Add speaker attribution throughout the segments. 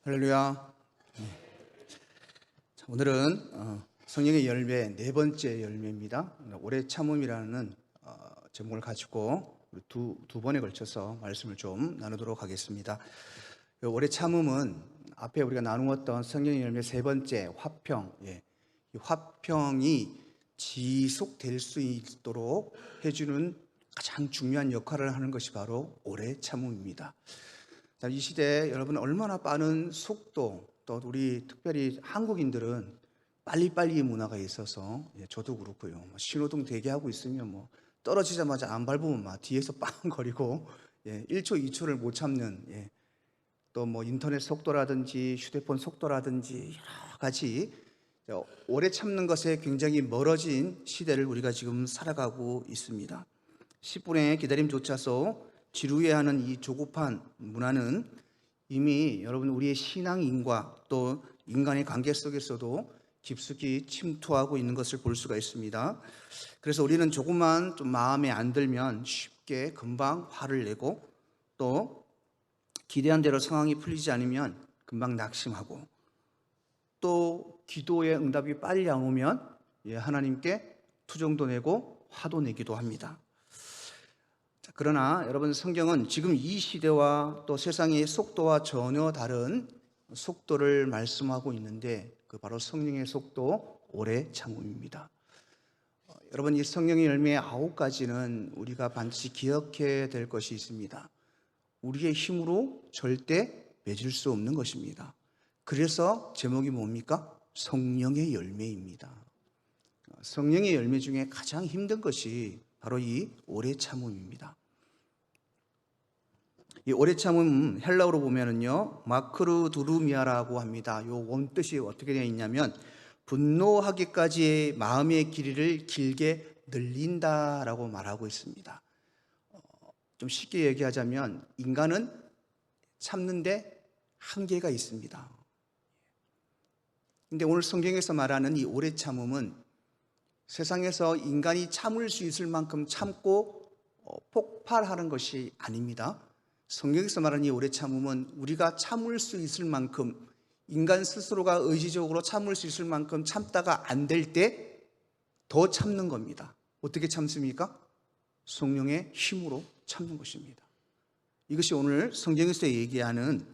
Speaker 1: 할렐루야. 자, 오늘은 성령의 열매 네 번째 열매입니다. 오래 참음이라는 제목을 가지고 두 번에 걸쳐서 말씀을 좀 나누도록 하겠습니다. 오래 참음은 앞에 우리가 나누었던 성령의 열매 세 번째 화평, 이 화평이 지속될 수 있도록 해주는 가장 중요한 역할을 하는 것이 바로 오래 참음입니다. 이 시대에 여러분 얼마나 빠른 속도, 또 우리 특별히 한국인들은 빨리빨리 문화가 있어서, 저도 그렇고요. 신호등 대기하고 있으면 떨어지자마자 안 밟으면 막 뒤에서 빵 거리고 1초, 2초를 못 참는, 또 인터넷 속도라든지 휴대폰 속도라든지 여러 가지 오래 참는 것에 굉장히 멀어진 시대를 우리가 지금 살아가고 있습니다. 10분의 기다림조차도 지루해하는 이 조급한 문화는 이미 여러분 우리의 신앙인과 또 인간의 관계 속에서도 깊숙이 침투하고 있는 것을 볼 수가 있습니다. 그래서 우리는 조금만 좀 마음에 안 들면 쉽게 금방 화를 내고, 또 기대한 대로 상황이 풀리지 않으면 금방 낙심하고, 또 기도의 응답이 빨리 안 오면 하나님께 투정도 내고 화도 내기도 합니다. 그러나 여러분, 성경은 지금 이 시대와 또 세상의 속도와 전혀 다른 속도를 말씀하고 있는데, 그 바로 성령의 속도, 오래 참음입니다. 여러분, 이 성령의 열매의 9가지는 우리가 반드시 기억해야 될 것이 있습니다. 우리의 힘으로 절대 맺을 수 없는 것입니다. 그래서 제목이 뭡니까? 성령의 열매입니다. 성령의 열매 중에 가장 힘든 것이 바로 이 오래 참음입니다. 이 오래 참음 헬라어로 보면은요, 마크르두루미아라고 합니다. 요 원뜻이 어떻게 되어 있냐면 분노하기까지의 마음의 길이를 길게 늘린다라고 말하고 있습니다. 좀 쉽게 얘기하자면 인간은 참는데 한계가 있습니다. 근데 오늘 성경에서 말하는 이 오래 참음은 세상에서 인간이 참을 수 있을 만큼 참고 폭발하는 것이 아닙니다. 성경에서 말하는 이 오래 참음은 우리가 참을 수 있을 만큼, 인간 스스로가 의지적으로 참을 수 있을 만큼 참다가 안 될 때 더 참는 겁니다. 어떻게 참습니까? 성령의 힘으로 참는 것입니다. 이것이 오늘 성경에서 얘기하는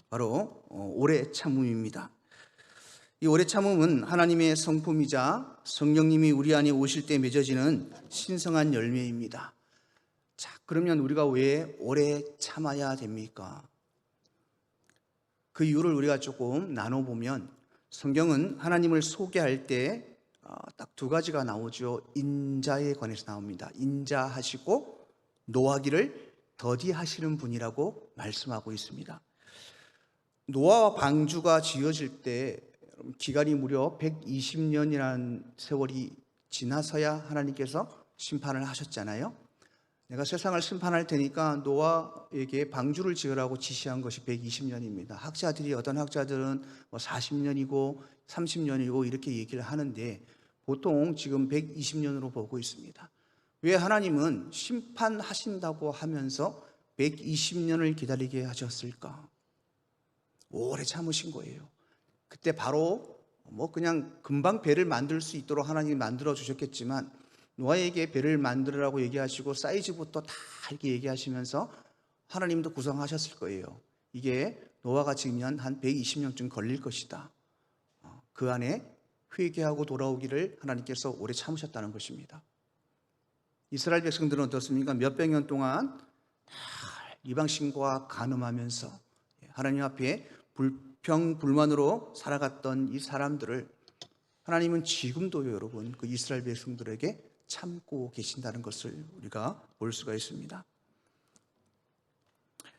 Speaker 1: 바로 오래 참음입니다. 이 오래 참음은 하나님의 성품이자 성령님이 우리 안에 오실 때 맺어지는 신성한 열매입니다. 자, 그러면 우리가 왜 오래 참아야 됩니까? 그 이유를 우리가 조금 나눠보면, 성경은 하나님을 소개할 때 딱 두 가지가 나오죠. 인자에 관해서 나옵니다. 인자하시고 노하기를 더디하시는 분이라고 말씀하고 있습니다. 노아와 방주가 지어질 때 기간이 무려 120년이라는 세월이 지나서야 하나님께서 심판을 하셨잖아요. 내가 세상을 심판할 테니까 노아에게 방주를 지으라고 지시한 것이 120년입니다. 학자들이, 어떤 학자들은 40년이고 30년이고 이렇게 얘기를 하는데, 보통 지금 120년으로 보고 있습니다. 왜 하나님은 심판하신다고 하면서 120년을 기다리게 하셨을까? 오래 참으신 거예요. 그때 바로 그냥 금방 배를 만들 수 있도록 하나님이 만들어 주셨겠지만, 노아에게 배를 만들으라고 얘기하시고 사이즈부터 다 이렇게 얘기하시면서 하나님도 구성하셨을 거예요. 이게 노아가 지으면 한 120년쯤 걸릴 것이다. 그 안에 회개하고 돌아오기를 하나님께서 오래 참으셨다는 것입니다. 이스라엘 백성들은 어떻습니까? 몇백 년 동안 이방신과 간음하면서 하나님 앞에 불평불만으로 살아갔던 이 사람들을 하나님은 지금도 여러분 그 이스라엘 백성들에게 참고 계신다는 것을 우리가 볼 수가 있습니다.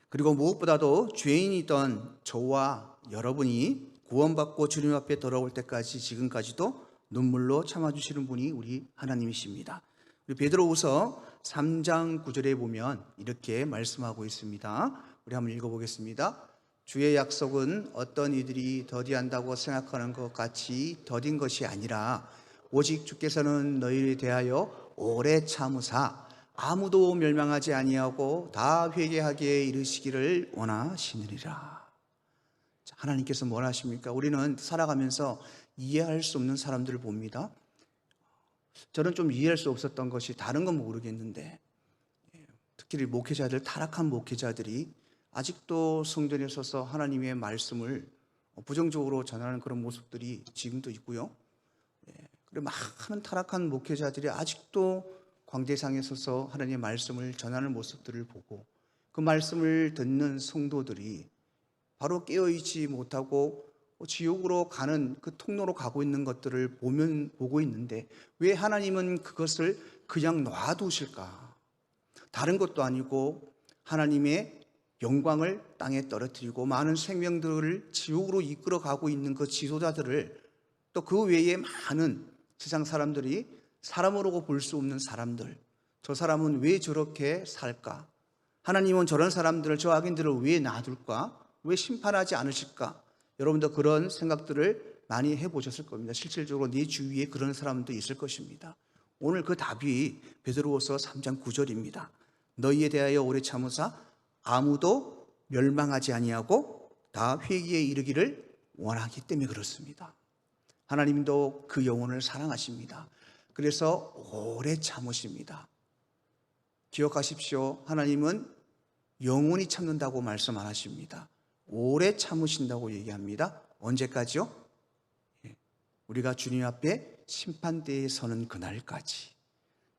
Speaker 1: 그리고 무엇보다도 죄인이던 저와 여러분이 구원받고 주님 앞에 돌아올 때까지, 지금까지도 눈물로 참아주시는 분이 우리 하나님이십니다. 우리 베드로후서 3장 9절에 보면 이렇게 말씀하고 있습니다. 우리 한번 읽어보겠습니다. 주의 약속은 어떤 이들이 더디한다고 생각하는 것 같이 더딘 것이 아니라 오직 주께서는 너희에 대하여 오래 참으사 아무도 멸망하지 아니하고 다 회개하기에 이르시기를 원하시느니라. 하나님께서 뭘 하십니까? 우리는 살아가면서 이해할 수 없는 사람들을 봅니다. 저는 좀 이해할 수 없었던 것이 다른 건 모르겠는데 특히 목회자들, 타락한 목회자들이 아직도 성전에 서서 하나님의 말씀을 부정적으로 전하는 그런 모습들이 지금도 있고요. 그리고 많은 타락한 목회자들이 아직도 광대상에 서서 하나님의 말씀을 전하는 모습들을 보고 그 말씀을 듣는 성도들이 바로 깨어있지 못하고 지옥으로 가는 그 통로로 가고 있는 것들을 보고 있는데 왜 하나님은 그것을 그냥 놔두실까? 다른 것도 아니고 하나님의 영광을 땅에 떨어뜨리고 많은 생명들을 지옥으로 이끌어 가고 있는 그 지도자들을 또 그 외에 많은 세상 사람들이 사람으로 볼 수 없는 사람들, 저 사람은 왜 저렇게 살까? 하나님은 저런 사람들을, 저 악인들을 왜 놔둘까? 왜 심판하지 않으실까? 여러분도 그런 생각들을 많이 해보셨을 겁니다. 실질적으로 네 주위에 그런 사람도 있을 것입니다. 오늘 그 답이 베드로후서 3장 9절입니다. 너희에 대하여 오래 참으사 아무도 멸망하지 아니하고 다 회개에 이르기를 원하기 때문에 그렇습니다. 하나님도 그 영혼을 사랑하십니다. 그래서 오래 참으십니다. 기억하십시오. 하나님은 영원히 참는다고 말씀 안 하십니다. 오래 참으신다고 얘기합니다. 언제까지요? 우리가 주님 앞에 심판대에 서는 그날까지.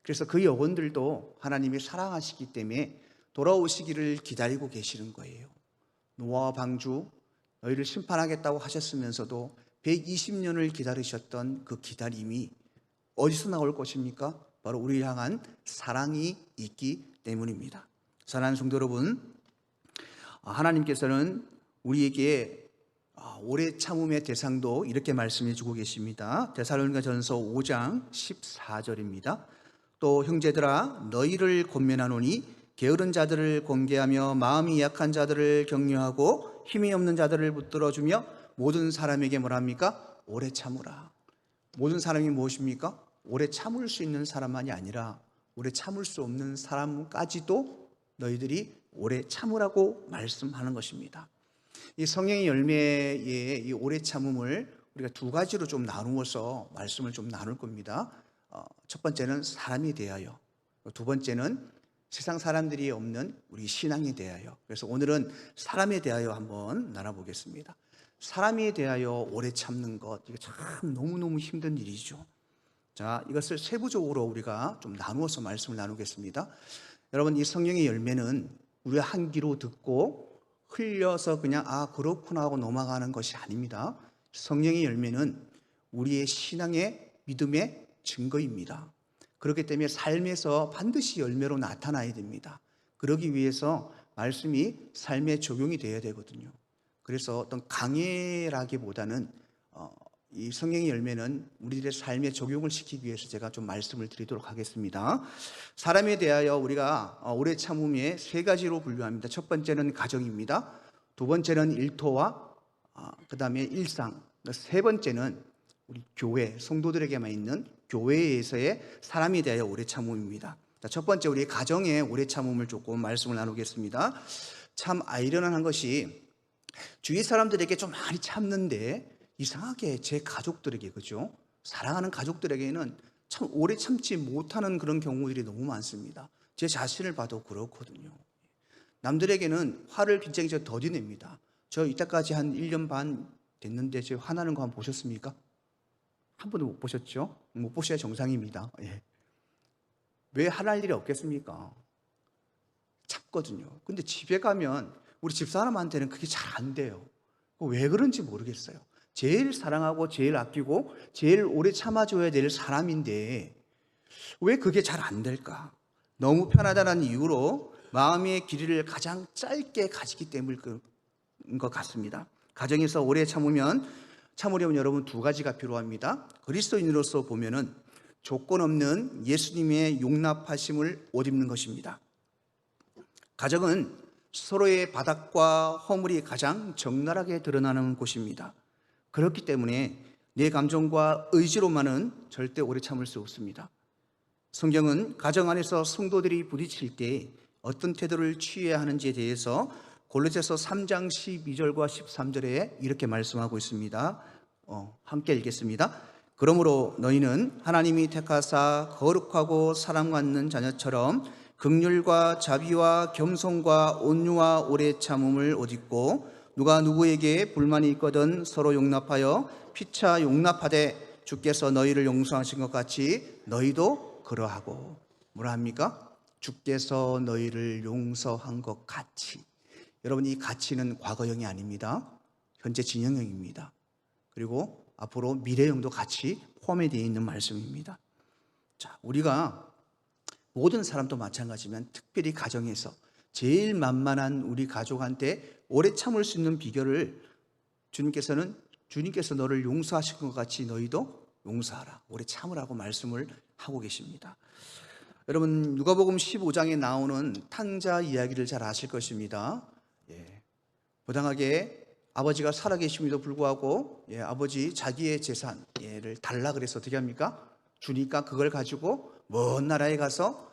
Speaker 1: 그래서 그 영혼들도 하나님이 사랑하시기 때문에 돌아오시기를 기다리고 계시는 거예요. 노아와 방주 너희를 심판하겠다고 하셨으면서도 120년을 기다리셨던 그 기다림이 어디서 나올 것입니까? 바로 우리를 향한 사랑이 있기 때문입니다. 사랑하는 성도 여러분, 하나님께서는 우리에게 오래 참음의 대상도 이렇게 말씀해 주고 계십니다. 데살로니가전서 5장 14절입니다. 또 형제들아 너희를 권면하노니 게으른 자들을 권계하며 마음이 약한 자들을 격려하고 힘이 없는 자들을 붙들어주며 모든 사람에게 뭐랍니까? 오래 참으라. 모든 사람이 무엇입니까? 오래 참을 수 있는 사람만이 아니라 오래 참을 수 없는 사람까지도 너희들이 오래 참으라고 말씀하는 것입니다. 이 성령의 열매의 이 오래 참음을 우리가 두 가지로 좀 나누어서 말씀을 좀 나눌 겁니다. 첫 번째는 사람에 대하여, 두 번째는 세상 사람들이 없는 우리 신앙에 대하여. 그래서 오늘은 사람에 대하여 한번 나눠보겠습니다. 사람에 대하여 오래 참는 것, 이거 참 너무너무 힘든 일이죠. 자, 이것을 세부적으로 우리가 좀 나누어서 말씀을 나누겠습니다. 여러분, 이 성령의 열매는 우리가 한 귀로 듣고 흘려서 그냥 그렇구나 하고 넘어가는 것이 아닙니다. 성령의 열매는 우리의 신앙의 믿음의 증거입니다. 그렇기 때문에 삶에서 반드시 열매로 나타나야 됩니다. 그러기 위해서 말씀이 삶에 적용이 되어야 되거든요. 그래서 어떤 강해라기보다는 이 성령의 열매는 우리들의 삶에 적용을 시키기 위해서 제가 좀 말씀을 드리도록 하겠습니다. 사람에 대하여 우리가 오래 참음의 세 가지로 분류합니다. 첫 번째는 가정입니다. 두 번째는 일터와 그 다음에 일상, 세 번째는 우리 교회, 성도들에게만 있는 교회에서의 사람에 대하여 오래 참음입니다. 첫 번째 우리 가정의 오래 참음을 조금 말씀을 나누겠습니다. 참 아이러니한 것이 주위 사람들에게 좀 많이 참는데 이상하게 제 가족들에게, 그죠? 사랑하는 가족들에게는 참 오래 참지 못하는 그런 경우들이 너무 많습니다. 제 자신을 봐도 그렇거든요. 남들에게는 화를 굉장히 더디 냅니다. 저 이때까지 한 1년 반 됐는데 제 화나는 거 한번 보셨습니까? 한 번도 못 보셨죠? 못 보셔야 정상입니다. 왜 화날 일이 없겠습니까? 참거든요. 근데 집에 가면 우리 집사람한테는 그게 잘 안 돼요. 왜 그런지 모르겠어요. 제일 사랑하고 제일 아끼고 제일 오래 참아줘야 될 사람인데 왜 그게 잘 안 될까? 너무 편하다는 이유로 마음의 길이를 가장 짧게 가지기 때문인 것 같습니다. 가정에서 오래 참으려면 여러분 두 가지가 필요합니다. 그리스도인으로서 보면은 조건 없는 예수님의 용납하심을 옷 입는 것입니다. 가정은 서로의 바닥과 허물이 가장 적나라하게 드러나는 곳입니다. 그렇기 때문에 내 감정과 의지로만은 절대 오래 참을 수 없습니다. 성경은 가정 안에서 성도들이 부딪힐 때 어떤 태도를 취해야 하는지에 대해서 골로새서 3장 12절과 13절에 이렇게 말씀하고 있습니다. 함께 읽겠습니다. 그러므로 너희는 하나님이 택하사 거룩하고 사랑받는 자녀처럼 긍휼과 자비와 겸손과 온유와 오래 참음을 옷 입고 누가 누구에게 불만이 있거든 서로 용납하여 피차 용납하되 주께서 너희를 용서하신 것 같이 너희도 그러하고. 뭐라 합니까? 주께서 너희를 용서한 것 같이. 여러분, 이 가치는 과거형이 아닙니다. 현재 진행형입니다. 그리고 앞으로 미래형도 같이 포함되어 있는 말씀입니다. 자, 우리가 모든 사람도 마찬가지지만 특별히 가정에서 제일 만만한 우리 가족한테 오래 참을 수 있는 비결을 주님께서 너를 용서하신 것 같이 너희도 용서하라, 오래 참으라고 말씀을 하고 계십니다. 여러분, 누가복음 15장에 나오는 탕자 이야기를 잘 아실 것입니다. 부당하게 아버지가 살아계심에도 불구하고 아버지 자기의 재산을 달라 그래서 어떻게 합니까? 주니까 그걸 가지고 먼 나라에 가서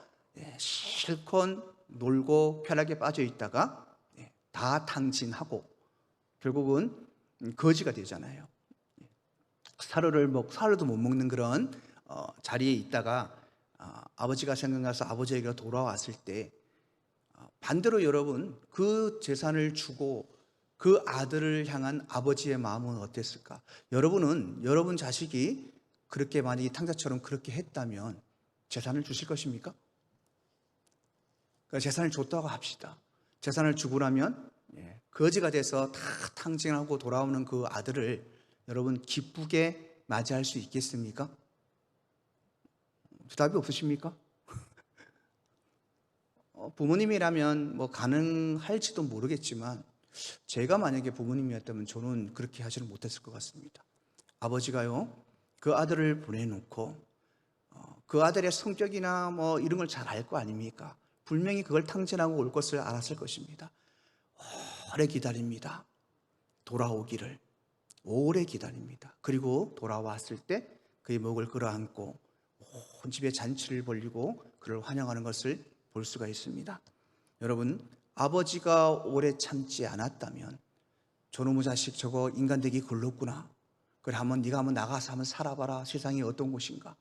Speaker 1: 실컷 놀고 편하게 빠져 있다가 다 탕진하고 결국은 거지가 되잖아요. 사료도 못 먹는 그런 자리에 있다가 아버지가 생각나서 아버지에게 돌아왔을 때 반대로 여러분, 그 재산을 주고 그 아들을 향한 아버지의 마음은 어땠을까? 여러분은 여러분 자식이 그렇게 만약에 탕자처럼 그렇게 했다면 재산을 주실 것입니까? 그러니까 재산을 줬다고 합시다. 재산을 주고 나면 거지가 돼서 다 탕진하고 돌아오는 그 아들을 여러분 기쁘게 맞이할 수 있겠습니까? 답이 없으십니까? 부모님이라면 뭐 가능할지도 모르겠지만 제가 만약에 부모님이었다면 저는 그렇게 하지는 못했을 것 같습니다. 아버지가요, 그 아들을 보내놓고 그 아들의 성격이나 뭐 이런 걸 잘 알 거 아닙니까? 분명히 그걸 탕진하고 올 것을 알았을 것입니다. 오래 기다립니다. 돌아오기를 오래 기다립니다. 그리고 돌아왔을 때 그의 목을 끌어안고 온 집에 잔치를 벌이고 그를 환영하는 것을 볼 수가 있습니다. 여러분, 아버지가 오래 참지 않았다면 저놈의 자식 저거 인간되기 글렀구나, 그래 네가 한번 나가서 한번 살아봐라, 세상이 어떤 곳인가,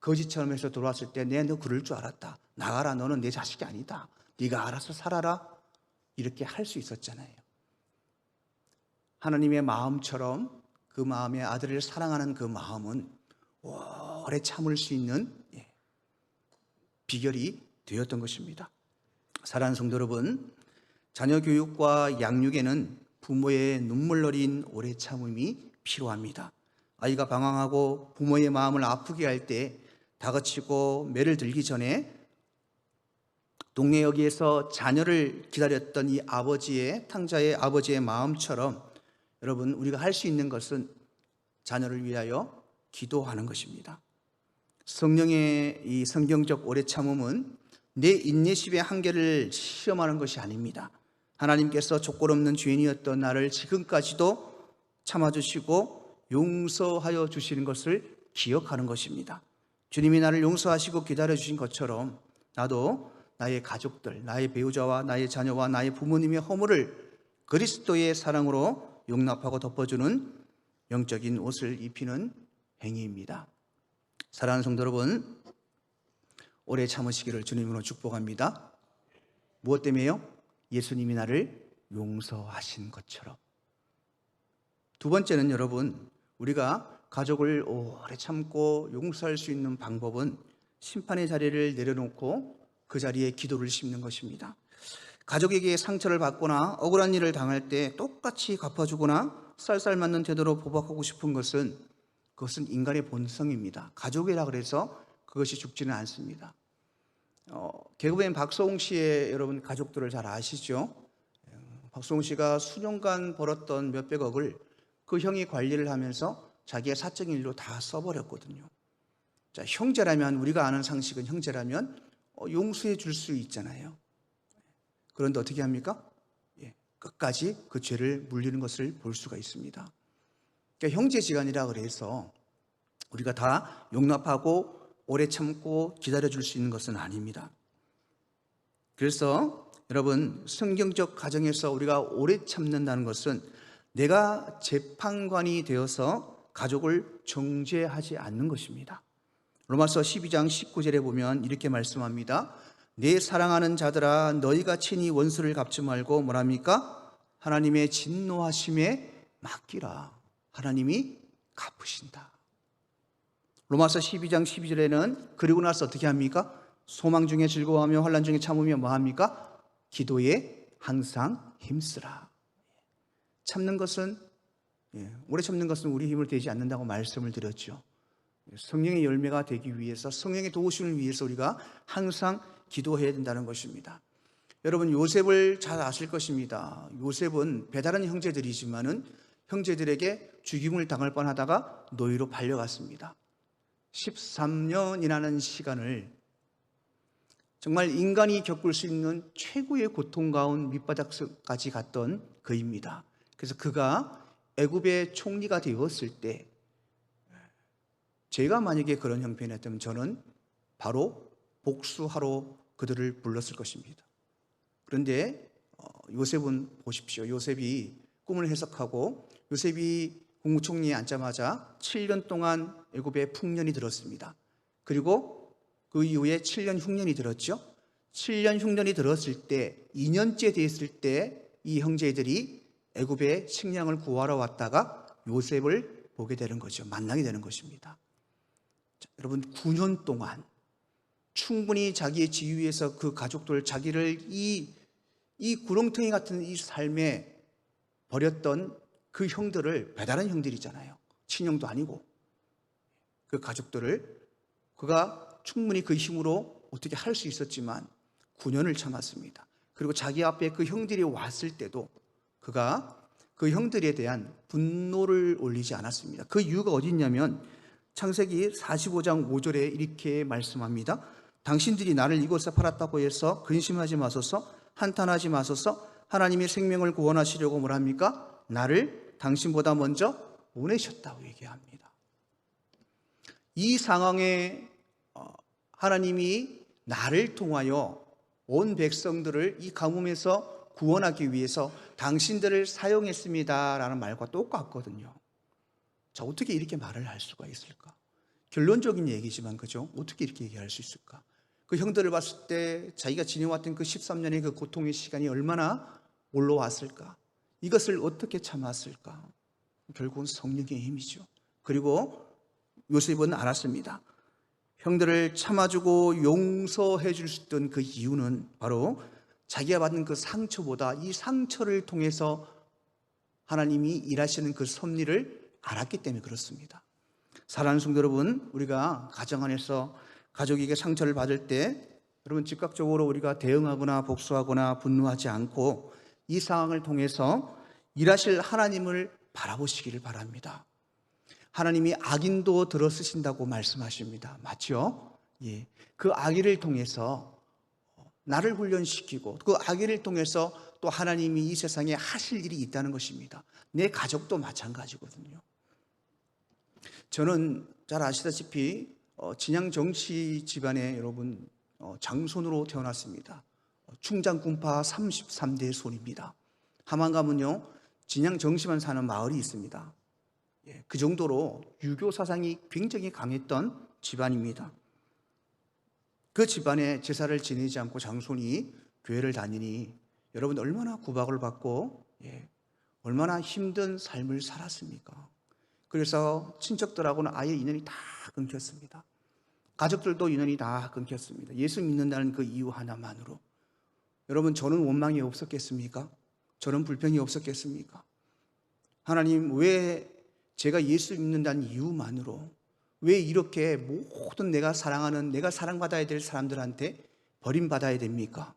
Speaker 1: 거지처럼 해서 돌아왔을 때 너 그럴 줄 알았다, 나가라, 너는 내 자식이 아니다, 네가 알아서 살아라, 이렇게 할 수 있었잖아요. 하나님의 마음처럼 그 마음에 아들을 사랑하는 그 마음은 오래 참을 수 있는 비결이 되었던 것입니다. 사랑하는 성도 여러분, 자녀 교육과 양육에는 부모의 눈물 어린 오래 참음이 필요합니다. 아이가 방황하고 부모의 마음을 아프게 할 때 다그치고 매를 들기 전에 동네 여기에서 자녀를 기다렸던 이 탕자의 아버지의 마음처럼 여러분, 우리가 할 수 있는 것은 자녀를 위하여 기도하는 것입니다. 성령의 이 성경적 오래 참음은 내 인내심의 한계를 시험하는 것이 아닙니다. 하나님께서 족골 없는 죄인이었던 나를 지금까지도 참아주시고 용서하여 주시는 것을 기억하는 것입니다. 주님이 나를 용서하시고 기다려주신 것처럼 나도 나의 가족들, 나의 배우자와 나의 자녀와 나의 부모님의 허물을 그리스도의 사랑으로 용납하고 덮어주는 영적인 옷을 입히는 행위입니다. 사랑하는 성도 여러분, 오래 참으시기를 주님으로 축복합니다. 무엇 때문에요? 예수님이 나를 용서하신 것처럼. 두 번째는 여러분, 우리가 가족을 오래 참고 용서할 수 있는 방법은 심판의 자리를 내려놓고 그 자리에 기도를 심는 것입니다. 가족에게 상처를 받거나 억울한 일을 당할 때 똑같이 갚아주거나 쌀쌀맞는 태도로 보복하고 싶은 것은 그것은 인간의 본성입니다. 가족이라 그래서 그것이 죽지는 않습니다. 개그맨 박소홍 씨의 여러분 가족들을 잘 아시죠? 박소홍 씨가 수년간 벌었던 몇백억을 그 형이 관리를 하면서 자기의 사적인 일로 다 써버렸거든요. 자, 형제라면, 우리가 아는 상식은 형제라면 용서해 줄 수 있잖아요. 그런데 어떻게 합니까? 끝까지 그 죄를 물리는 것을 볼 수가 있습니다. 그러니까 형제지간이라 그래서 우리가 다 용납하고 오래 참고 기다려줄 수 있는 것은 아닙니다. 그래서 여러분, 성경적 가정에서 우리가 오래 참는다는 것은 내가 재판관이 되어서 가족을 정죄하지 않는 것입니다. 로마서 12장 19절에 보면 이렇게 말씀합니다. 내 사랑하는 자들아 너희가 친히 원수를 갚지 말고 뭐랍니까? 하나님의 진노하심에 맡기라. 하나님이 갚으신다. 로마서 12장 12절에는 그리고 나서 어떻게 합니까? 소망 중에 즐거워하며 환난 중에 참으며 뭐합니까? 기도에 항상 힘쓰라. 참는 것은 오래 참는 것은 우리 힘을 되지 않는다고 말씀을 드렸죠. 성령의 열매가 되기 위해서, 성령의 도우심을 위해서 우리가 항상 기도해야 된다는 것입니다. 여러분, 요셉을 잘 아실 것입니다. 요셉은 배다른 형제들이지만은 형제들에게 죽임을 당할 뻔하다가 노예로 팔려갔습니다. 13년이라는 시간을 정말 인간이 겪을 수 있는 최고의 고통 가운 밑바닥까지 갔던 그입니다. 그래서 그가 애굽의 총리가 되었을 때 제가 만약에 그런 형편이었다면 저는 바로 복수하러 그들을 불렀을 것입니다. 그런데 요셉은 보십시오. 요셉이 꿈을 해석하고 요셉이 국무총리에 앉자마자 7년 동안 애굽에 풍년이 들었습니다. 그리고 그 이후에 7년 흉년이 들었죠. 7년 흉년이 들었을 때 2년째 됐을 때 이 형제들이 애굽에 식량을 구하러 왔다가 요셉을 보게 되는 거죠. 만나게 되는 것입니다. 자, 여러분, 9년 동안 충분히 자기의 지위에서 그 가족들, 자기를 이 구렁텅이 같은 이 삶에 버렸던 그 형들을, 배다른 형들이잖아요. 친형도 아니고 그 가족들을 그가 충분히 그 힘으로 어떻게 할 수 있었지만 9년을 참았습니다. 그리고 자기 앞에 그 형들이 왔을 때도 그가 그 형들에 대한 분노를 올리지 않았습니다. 그 이유가 어디 있냐면 창세기 45장 5절에 이렇게 말씀합니다. 당신들이 나를 이곳에 팔았다고 해서 근심하지 마소서, 한탄하지 마소서. 하나님의 생명을 구원하시려고 뭐랍니까? 나를 당신보다 먼저 보내셨다고 얘기합니다. 이 상황에 하나님이 나를 통하여 온 백성들을 이 가뭄에서 구원하기 위해서 당신들을 사용했습니다라는 말과 똑같거든요. 자, 어떻게 이렇게 말을 할 수가 있을까? 결론적인 얘기지만, 그죠? 어떻게 이렇게 얘기할 수 있을까? 그 형들을 봤을 때 자기가 지내왔던 그 13년의 그 고통의 시간이 얼마나 올라왔을까? 이것을 어떻게 참았을까? 결국은 성령의 힘이죠. 그리고 요셉은 알았습니다. 형들을 참아주고 용서해 줄 수 있던 그 이유는 바로 자기가 받은 그 상처보다 이 상처를 통해서 하나님이 일하시는 그 섭리를 알았기 때문에 그렇습니다. 사랑하는 성도 여러분, 우리가 가정 안에서 가족에게 상처를 받을 때 여러분 즉각적으로 우리가 대응하거나 복수하거나 분노하지 않고 이 상황을 통해서 일하실 하나님을 바라보시기를 바랍니다. 하나님이 악인도 들어 쓰신다고 말씀하십니다. 맞죠? 예. 그 악인을 통해서 나를 훈련시키고 그 악인을 통해서 또 하나님이 이 세상에 하실 일이 있다는 것입니다. 내 가족도 마찬가지거든요. 저는 잘 아시다시피 진양 정치 집안에 여러분 장손으로 태어났습니다. 충장군파 33대 손입니다. 하만 가면요 진양 정시만 사는 마을이 있습니다. 그 정도로 유교 사상이 굉장히 강했던 집안입니다. 그 집안에 제사를 지내지 않고 장손이 교회를 다니니 여러분 얼마나 구박을 받고 얼마나 힘든 삶을 살았습니까? 그래서 친척들하고는 아예 인연이 다 끊겼습니다. 가족들도 인연이 다 끊겼습니다. 예수 믿는다는 그 이유 하나만으로. 여러분, 저는 원망이 없었겠습니까? 저는 불평이 없었겠습니까? 하나님, 왜 제가 예수 믿는다는 이유만으로 왜 이렇게 모든 내가 사랑하는, 내가 사랑받아야 될 사람들한테 버림받아야 됩니까?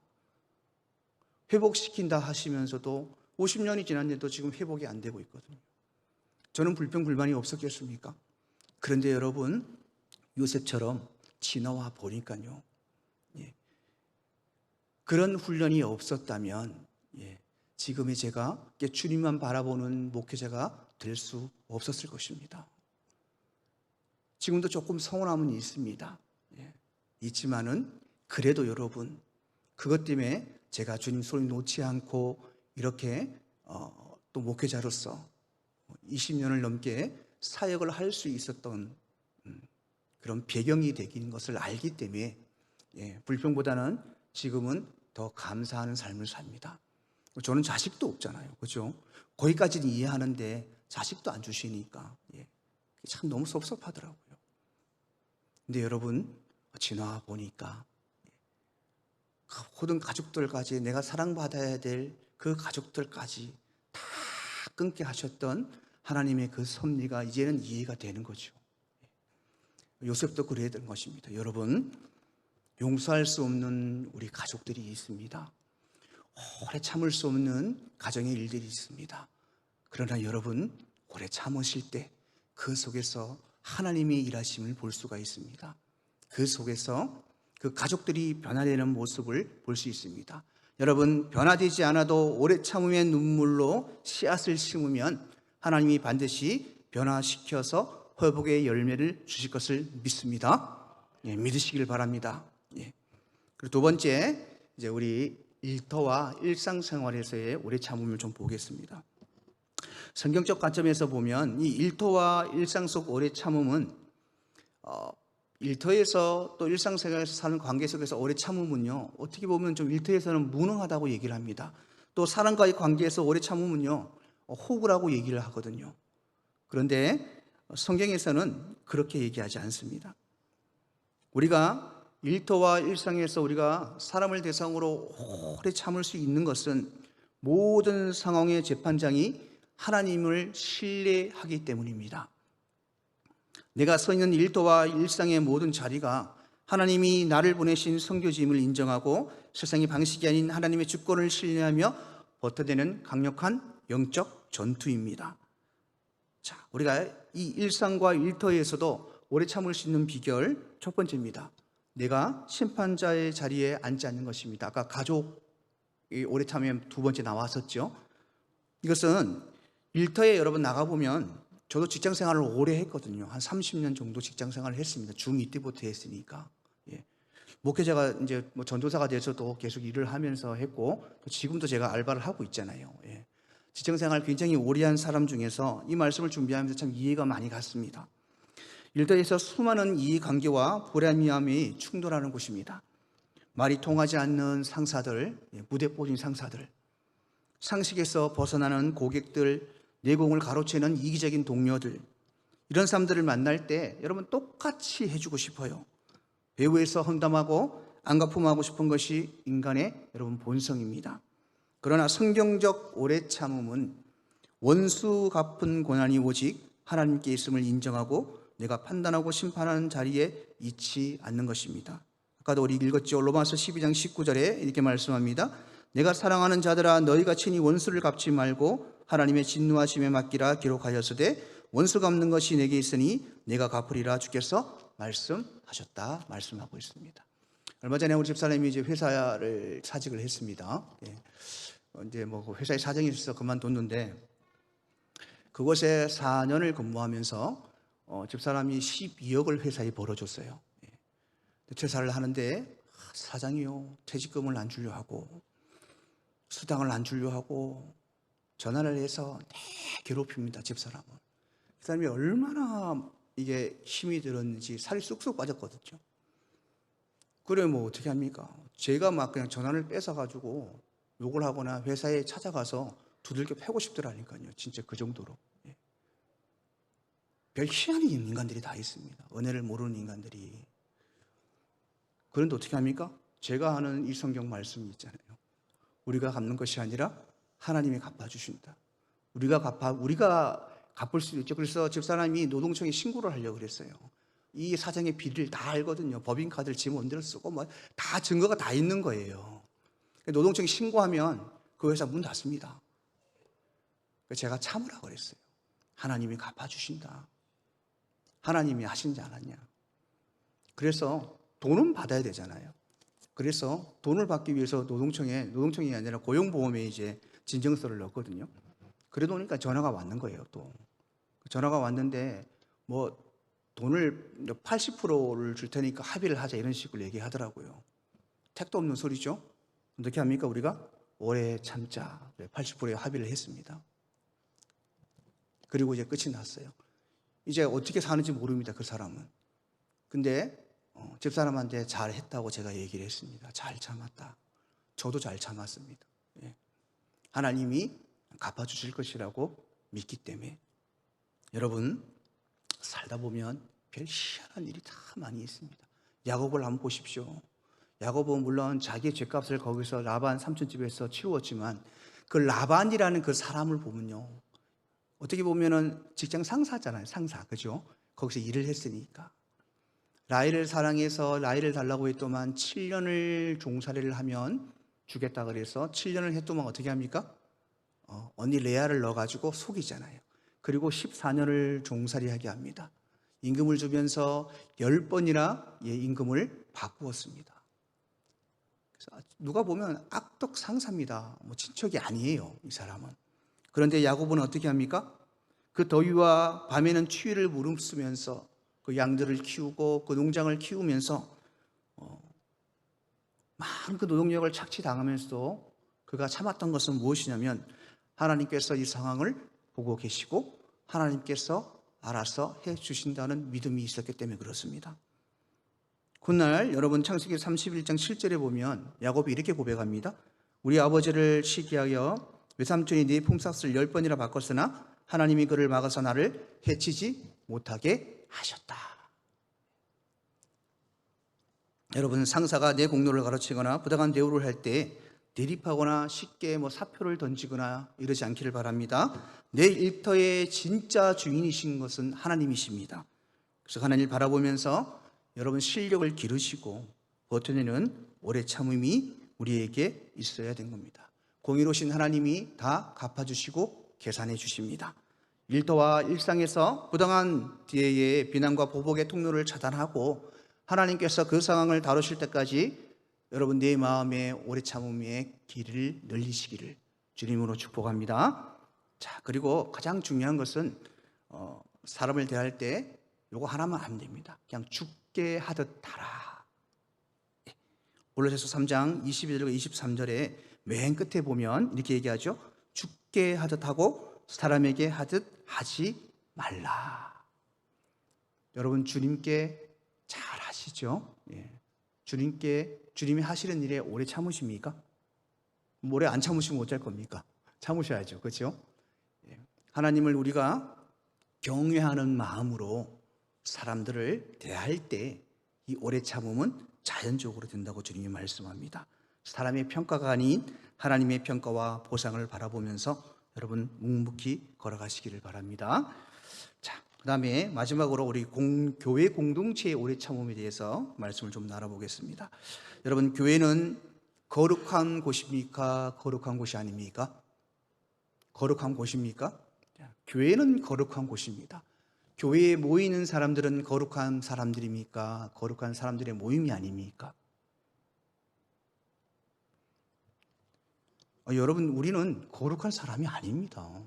Speaker 1: 회복시킨다 하시면서도 50년이 지났는데도 지금 회복이 안 되고 있거든요. 저는 불평 불만이 없었겠습니까? 그런데 여러분, 요셉처럼 지나와 보니까요, 그런 훈련이 없었다면 지금의 제가 주님만 바라보는 목회자가 될 수 없었을 것입니다. 지금도 조금 서운함은 있습니다. 있지만은 그래도 여러분, 그것 때문에 제가 주님 소리 놓지 않고 이렇게 또 목회자로서 20년을 넘게 사역을 할 수 있었던 그런 배경이 되긴 것을 알기 때문에 불평보다는 지금은 더 감사하는 삶을 삽니다. 저는 자식도 없잖아요. 그렇죠? 거기까지는 이해하는데 자식도 안 주시니까 참 너무 섭섭하더라고요. 근데 여러분, 지나와 보니까 모든 가족들까지, 내가 사랑받아야 될 그 가족들까지 다 끊게 하셨던 하나님의 그 섭리가 이제는 이해가 되는 거죠. 요셉도 그래야 되는 것입니다. 여러분, 용서할 수 없는 우리 가족들이 있습니다. 오래 참을 수 없는 가정의 일들이 있습니다. 그러나 여러분, 오래 참으실 때 그 속에서 하나님의 일하심을 볼 수가 있습니다. 그 속에서 그 가족들이 변화되는 모습을 볼 수 있습니다. 여러분, 변화되지 않아도 오래 참음의 눈물로 씨앗을 심으면 하나님이 반드시 변화시켜서 회복의 열매를 주실 것을 믿습니다. 믿으시길 바랍니다. 그리고 두 번째, 이제 우리 일터와 일상생활에서의 오래 참음을 좀 보겠습니다. 성경적 관점에서 보면 이 일터와 일상 속 오래 참음은 일터에서 또 일상생활에서 사는 관계 속에서 오래 참으면요, 어떻게 보면 좀 일터에서는 무능하다고 얘기를 합니다. 또 사람과의 관계에서 오래 참으면요, 호구라고 얘기를 하거든요. 그런데 성경에서는 그렇게 얘기하지 않습니다. 우리가 일터와 일상에서 우리가 사람을 대상으로 오래 참을 수 있는 것은 모든 상황의 재판장이 하나님을 신뢰하기 때문입니다. 내가 서 있는 일터와 일상의 모든 자리가 하나님이 나를 보내신 선교지임을 인정하고 세상의 방식이 아닌 하나님의 주권을 신뢰하며 버텨내는 강력한 영적 전투입니다. 자, 우리가 이 일상과 일터에서도 오래 참을 수 있는 비결 첫 번째입니다. 내가 심판자의 자리에 앉지 않는 것입니다. 아까 가족이 오래 참으면 두 번째 나왔었죠. 이것은 일터에 여러분 나가보면, 저도 직장 생활을 오래 했거든요. 한 30년 정도 직장 생활을 했습니다. 중2 때부터 했으니까. 목회자가 이제 전도사가 돼서도 계속 일을 하면서 했고, 또 지금도 제가 알바를 하고 있잖아요. 직장 생활 굉장히 오래 한 사람 중에서 이 말씀을 준비하면서 참 이해가 많이 갔습니다. 일터에서 수많은 이해관계와 불합리함이 충돌하는 곳입니다. 말이 통하지 않는 상사들, 무대뽀진 상사들, 상식에서 벗어나는 고객들, 내공을 가로채는 이기적인 동료들, 이런 사람들을 만날 때 여러분 똑같이 해주고 싶어요. 배후에서 험담하고 안갚음하고 싶은 것이 인간의 여러분 본성입니다. 그러나 성경적 오래 참음은 원수 갚은 고난이 오직 하나님께 있음을 인정하고 내가 판단하고 심판하는 자리에 있지 않는 것입니다. 아까도 우리 읽었죠. 로마서 12장 19절에 이렇게 말씀합니다. 내가 사랑하는 자들아, 너희가 친히 원수를 갚지 말고 하나님의 진노하심에 맡기라 기록하였으되 원수 갚는 것이 내게 있으니 내가 갚으리라 주께서 말씀하셨다 말씀하고 있습니다. 얼마 전에 우리 집사람이 이제 회사를 사직을 했습니다. 이제 뭐 회사에 사정이 있어서 그만뒀는데, 그곳에 4년을 근무하면서 집사람이 12억을 회사에 벌어줬어요. 퇴사를 하는데 사장이요, 퇴직금을 안 주려 하고 수당을 안 주려 하고 전화를 해서 괴롭힙니다. 집사람은. 그 사람이 얼마나 이게 힘이 들었는지 살이 쑥쑥 빠졌거든요. 그래 뭐 어떻게 합니까? 제가 막 그냥 전화를 뺏어가지고 욕을 하거나 회사에 찾아가서 두들겨 패고 싶더라니까요. 진짜 그 정도로. 별 희한한 인간들이 다 있습니다. 은혜를 모르는 인간들이. 그런데 어떻게 합니까? 제가 하는 이 성경 말씀이 있잖아요. 우리가 갚는 것이 아니라 하나님이 갚아주신다. 우리가 갚을 수 있죠. 그래서 집사람이 노동청에 신고를 하려고 그랬어요. 이 사장의 비리를 다 알거든요. 법인카드를 지 맘대로 쓰고 뭐 다 증거가 다 있는 거예요. 노동청에 신고하면 그 회사 문 닫습니다. 제가 참으라고 그랬어요. 하나님이 갚아주신다. 하나님이 하신지 않았냐. 그래서 돈은 받아야 되잖아요. 그래서 돈을 받기 위해서 노동청이 아니라 고용보험에 이제 진정서를 넣었거든요. 그러다 보니까 전화가 왔는 거예요. 또 전화가 왔는데 뭐 돈을 80%를 줄 테니까 합의를 하자 이런 식으로 얘기하더라고요. 택도 없는 소리죠. 어떻게 합니까? 우리가 오래 참자 80%의 합의를 했습니다. 그리고 이제 끝이 났어요. 이제 어떻게 사는지 모릅니다, 그 사람은. 근데 집사람한테 잘했다고 제가 얘기를 했습니다. 잘 참았다. 저도 잘 참았습니다. 예. 하나님이 갚아주실 것이라고 믿기 때문에. 여러분, 살다 보면 별 희한한 일이 다 많이 있습니다. 야곱을 한번 보십시오. 야곱은 물론 자기의 죄값을 거기서 라반 삼촌집에서 치루었지만 그 라반이라는 그 사람을 보면요, 어떻게 보면은 직장 상사잖아요. 상사, 그죠? 거기서 일을 했으니까 라헬을 사랑해서 라헬을 달라고 했더만 7년을 종살이를 하면 주겠다 그래서 7년을 했더만 어떻게 합니까? 언니 레아를 넣어가지고 속이잖아요. 그리고 14년을 종살이하게 합니다. 임금을 주면서 10번이나 임금을 바꾸었습니다. 그래서 누가 보면 악덕 상사입니다. 친척이 아니에요, 이 사람은. 그런데 야곱은 어떻게 합니까? 그 더위와 밤에는 추위를 무릅쓰면서 그 양들을 키우고 그 농장을 키우면서 많은 그 노동력을 착취당하면서도 그가 참았던 것은 무엇이냐면 하나님께서 이 상황을 보고 계시고 하나님께서 알아서 해 주신다는 믿음이 있었기 때문에 그렇습니다. 그날 여러분 창세기 31장 7절에 보면 야곱이 이렇게 고백합니다. 우리 아버지를 시기하여 외삼촌이 네 품삯을 10번이나 바꿨으나 하나님이 그를 막아서 나를 해치지 못하게 하셨다. 여러분, 상사가 내 공로를 가르치거나 부당한 대우를 할 때 대립하거나 쉽게 사표를 던지거나 이러지 않기를 바랍니다. 내 일터의 진짜 주인이신 것은 하나님이십니다. 그래서 하나님을 바라보면서 여러분 실력을 기르시고 버텨내는 오래 참음이 우리에게 있어야 된 겁니다. 공의로우신 하나님이 다 갚아주시고 계산해 주십니다. 일터와 일상에서 부당한 뒤에 비난과 보복의 통로를 차단하고 하나님께서 그 상황을 다루실 때까지 여러분 내 마음의 오래 참음의 길을 늘리시기를 주님으로 축복합니다. 자, 그리고 가장 중요한 것은 사람을 대할 때 요거 하나만 하면 됩니다. 그냥 죽게 하듯 하라. 골로새서 3장 22절과 23절에 맨 끝에 보면 이렇게 얘기하죠. 죽게 하듯 하고 사람에게 하듯 하지 말라. 여러분 주님께 잘 하시죠? 주님이 하시는 일에 오래 참으십니까? 오래 안 참으시면 어쩔 겁니까? 참으셔야죠. 그렇죠? 하나님을 우리가 경외하는 마음으로 사람들을 대할 때 이 오래 참음은 자연적으로 된다고 주님이 말씀합니다. 사람의 평가가 아닌 하나님의 평가와 보상을 바라보면서 여러분 묵묵히 걸어가시기를 바랍니다. 자, 그 다음에 마지막으로 우리 교회 공동체의 오래 참음에 대해서 말씀을 좀 나눠보겠습니다. 여러분, 교회는 거룩한 곳입니까? 거룩한 곳이 아닙니까? 거룩한 곳입니까? 교회는 거룩한 곳입니다. 교회에 모이는 사람들은 거룩한 사람들입니까? 거룩한 사람들의 모임이 아닙니까? 여러분, 우리는 거룩한 사람이 아닙니다.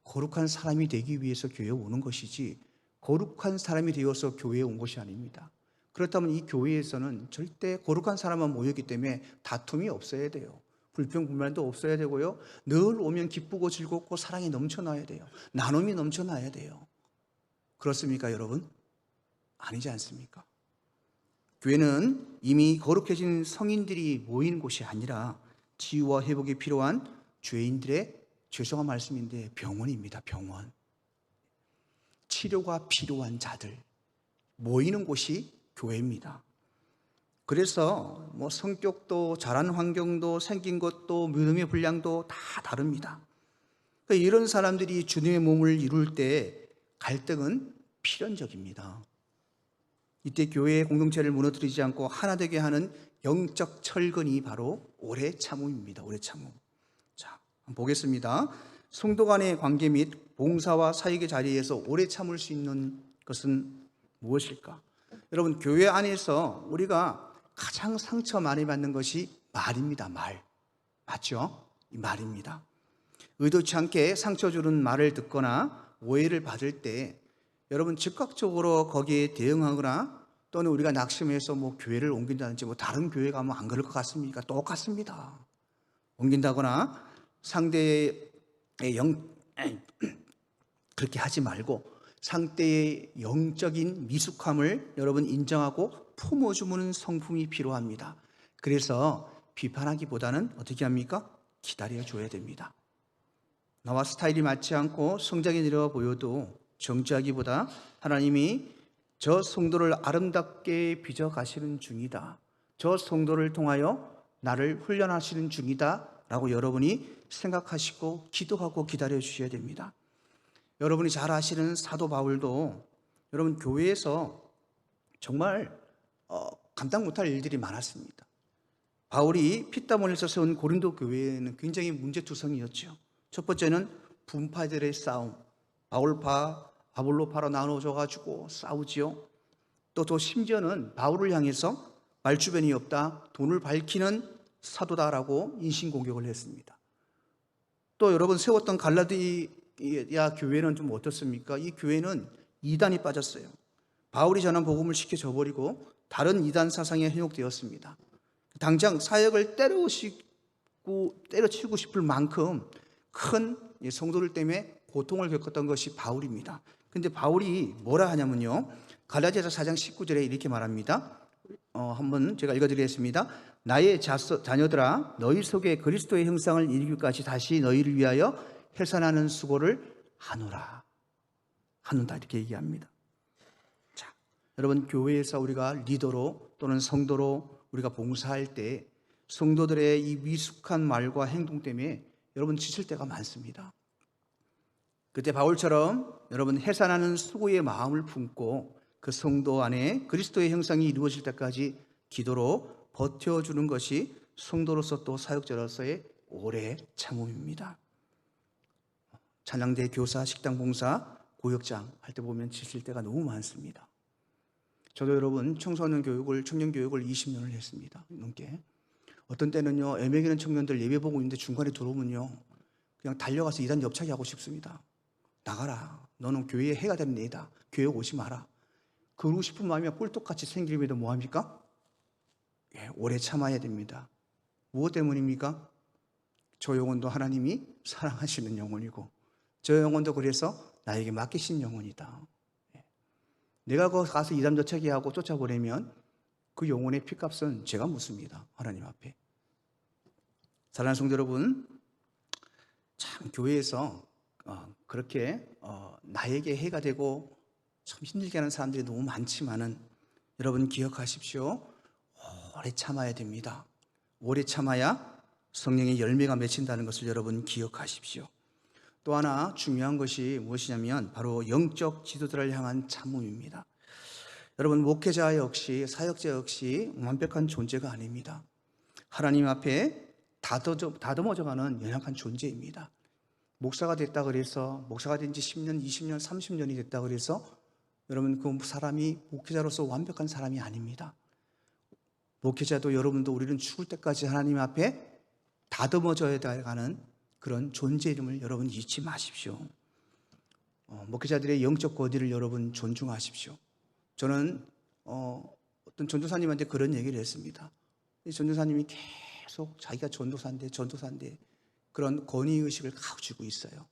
Speaker 1: 거룩한 사람이 되기 위해서 교회에 오는 것이지 거룩한 사람이 되어서 교회에 온 것이 아닙니다. 그렇다면 이 교회에서는 절대 거룩한 사람만 모였기 때문에 다툼이 없어야 돼요. 불평불만도 없어야 되고요. 늘 오면 기쁘고 즐겁고 사랑이 넘쳐나야 돼요. 나눔이 넘쳐나야 돼요. 그렇습니까, 여러분? 아니지 않습니까? 교회는 이미 거룩해진 성인들이 모이는 곳이 아니라 치유와 회복이 필요한 죄인들의, 죄송한 말씀인데, 병원입니다. 병원. 치료가 필요한 자들 모이는 곳이 교회입니다. 그래서 성격도 자란 환경도 생긴 것도 믿음의 분량도 다 다릅니다. 그러니까 이런 사람들이 주님의 몸을 이룰 때 갈등은 필연적입니다. 이때 교회의 공동체를 무너뜨리지 않고 하나 되게 하는 영적 철근이 바로 오래 참음입니다. 오래 참음. 자, 한번 보겠습니다. 성도 간의 관계 및 봉사와 사역의 자리에서 오래 참을 수 있는 것은 무엇일까? 여러분, 교회 안에서 우리가 가장 상처 많이 받는 것이 말입니다. 말. 맞죠? 이 말입니다. 의도치 않게 상처 주는 말을 듣거나 오해를 받을 때 여러분 즉각적으로 거기에 대응하거나 또는 우리가 낙심해서 뭐 교회를 옮긴다든지 뭐 다른 교회 가면 안 그럴 것 같습니까? 똑같습니다. 옮긴다거나 상대의 그렇게 하지 말고 상대의 영적인 미숙함을 여러분 인정하고 품어주는 성품이 필요합니다. 그래서 비판하기보다는 어떻게 합니까? 기다려줘야 됩니다. 나와 스타일이 맞지 않고 성장이 느려 보여도 정죄하기보다 하나님이 저 성도를 아름답게 빚어가시는 중이다, 저 성도를 통하여 나를 훈련하시는 중이다 라고 여러분이 생각하시고 기도하고 기다려주셔야 됩니다. 여러분이 잘 아시는 사도 바울도 여러분 교회에서 정말 감당 못할 일들이 많았습니다. 바울이 피땀 흘려서 세운 고린도 교회는 굉장히 문제투성이었죠. 첫 번째는 분파들의 싸움, 바울파, 아볼로파로 나눠져가지고 싸우지요. 또 심지어는 바울을 향해서 말주변이 없다, 돈을 밝히는 사도다라고 인신공격을 했습니다. 또 여러분 세웠던 갈라디아 교회는 좀 어떻습니까? 이 교회는 이단이 빠졌어요. 바울이 전한 복음을 시켜줘 버리고 다른 이단 사상에 현혹되었습니다. 당장 사역을 때려치고 싶을 만큼 큰 성도들 때문에 고통을 겪었던 것이 바울입니다. 근데 바울이 뭐라 하냐면요, 갈라디아서 4장 19절에 이렇게 말합니다. 한번 제가 읽어드리겠습니다. 나의 자녀들아, 너희 속에 그리스도의 형상을 이루기까지 다시 너희를 위하여 해산하는 수고를 하노라. 하는다, 이렇게 얘기합니다. 자, 여러분 교회에서 우리가 리더로 또는 성도로 우리가 봉사할 때 성도들의 이 미숙한 말과 행동 때문에 여러분 지칠 때가 많습니다. 그때 바울처럼 여러분 해산하는 수고의 마음을 품고 그 성도 안에 그리스도의 형상이 이루어질 때까지 기도로 버텨주는 것이 성도로서 또 사역자로서의 오래 참음입니다. 찬양대 교사, 식당 봉사, 고역장 할 때 보면 지칠 때가 너무 많습니다. 저도 여러분 청소년 교육을, 청년 교육을 20년을 했습니다. 넘게. 어떤 때는요, 애매기는 청년들 예배 보고 있는데 중간에 들어오면요, 그냥 달려가서 이단 옆차기 하고 싶습니다. 나가라. 너는 교회에 해가 되는 애다. 교회 오지 마라. 그러고 싶은 마음이 꿀떡같이 생기려면 뭐합니까? 오래 참아야 됩니다. 무엇 때문입니까? 저 영혼도 하나님이 사랑하시는 영혼이고 저 영혼도 그래서 나에게 맡기신 영혼이다. 내가 가서 이단 옆차기 하고 쫓아보내면 그 영혼의 핏값은 제가 묻습니다. 하나님 앞에. 사랑하는 성도 여러분, 참 교회에서 그렇게 나에게 해가 되고 참 힘들게 하는 사람들이 너무 많지만은 여러분 기억하십시오. 오래 참아야 됩니다. 오래 참아야 성령의 열매가 맺힌다는 것을 여러분 기억하십시오. 또 하나 중요한 것이 무엇이냐면 바로 영적 지도자를 향한 참음입니다. 여러분 목회자 역시 사역자 역시 완벽한 존재가 아닙니다. 하나님 앞에 다듬어져가는 연약한 존재입니다. 목사가 됐다 그래서 목사가 된 지 10년, 20년, 30년이 됐다 그래서 여러분 그 사람이 목회자로서 완벽한 사람이 아닙니다. 목회자도 여러분도 우리는 죽을 때까지 하나님 앞에 다듬어져야 가는 그런 존재임을 여러분 잊지 마십시오. 목회자들의 영적 권위를 여러분 존중하십시오. 저는 어떤 전도사님한테 그런 얘기를 했습니다. 이 전도사님이 계속 자기가 전도사인데 그런 권위의식을 가지고 있어요.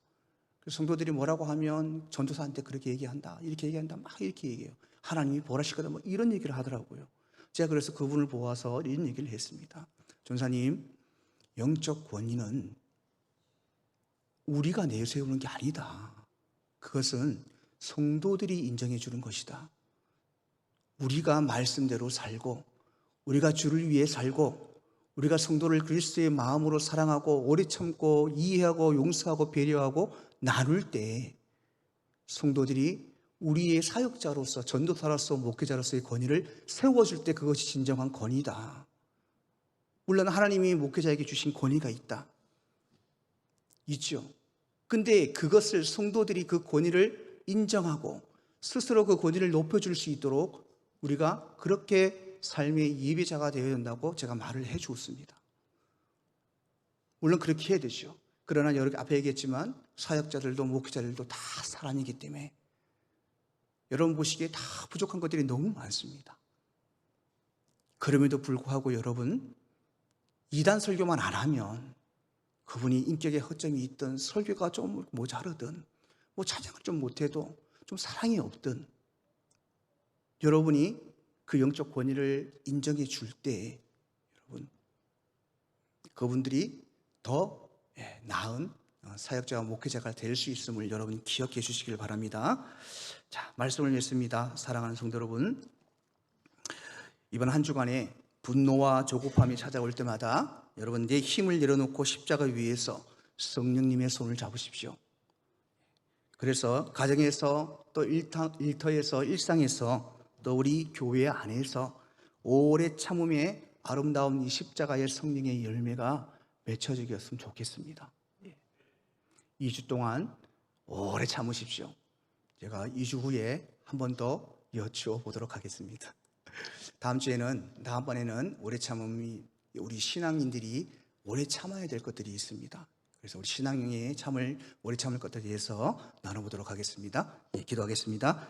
Speaker 1: 그래서 성도들이 뭐라고 하면 전도사한테 그렇게 얘기한다, 이렇게 얘기한다, 막 이렇게 얘기해요. 하나님이 보라실 거다, 뭐 이런 얘기를 하더라고요. 제가 그래서 그분을 보아서 이런 얘기를 했습니다. 전사님, 영적 권위는 우리가 내세우는 게 아니다. 그것은 성도들이 인정해 주는 것이다. 우리가 말씀대로 살고 우리가 주를 위해 살고 우리가 성도를 그리스도의 마음으로 사랑하고 오래 참고 이해하고 용서하고 배려하고 나눌 때 성도들이 우리의 사역자로서 전도사로서 목회자로서의 권위를 세워줄 때 그것이 진정한 권위다. 물론 하나님이 목회자에게 주신 권위가 있죠. 근데 그것을 성도들이 그 권위를 인정하고 스스로 그 권위를 높여줄 수 있도록 우리가 그렇게 삶의 예배자가 되어야 된다고 제가 말을 해 주었습니다. 물론 그렇게 해야 되죠. 그러나 여러 앞에 얘기했지만 사역자들도 목회자들도 다 사람이기 때문에 여러분 보시기에 다 부족한 것들이 너무 많습니다. 그럼에도 불구하고 여러분, 이단 설교만 안 하면 그분이 인격에 허점이 있든 설교가 좀 모자르든 뭐 찬양을 좀 못해도 좀 사랑이 없든 여러분이 그 영적 권위를 인정해 줄 때 여러분 그분들이 더 나은 사역자와 목회자가 될 수 있음을 여러분 기억해 주시길 바랍니다. 자, 말씀을 읽습니다. 사랑하는 성도 여러분, 이번 한 주간에 분노와 조급함이 찾아올 때마다 여러분 내 힘을 내려놓고 십자가 위에서 성령님의 손을 잡으십시오. 그래서 가정에서 또 일터에서 일상에서 또 우리 교회 안에서 오래 참음의 아름다운 이 십자가의 성령의 열매가 맺혀지겠으면 좋겠습니다. 2주 동안 오래 참으십시오. 제가 2주 후에 한 번 더 여쭈어 보도록 하겠습니다. 다음번에는 오래 참음이 우리 신앙인들이 오래 참아야 될 것들이 있습니다. 그래서 우리 신앙에 오래 참을 것들에 대해서 나눠보도록 하겠습니다. 기도하겠습니다.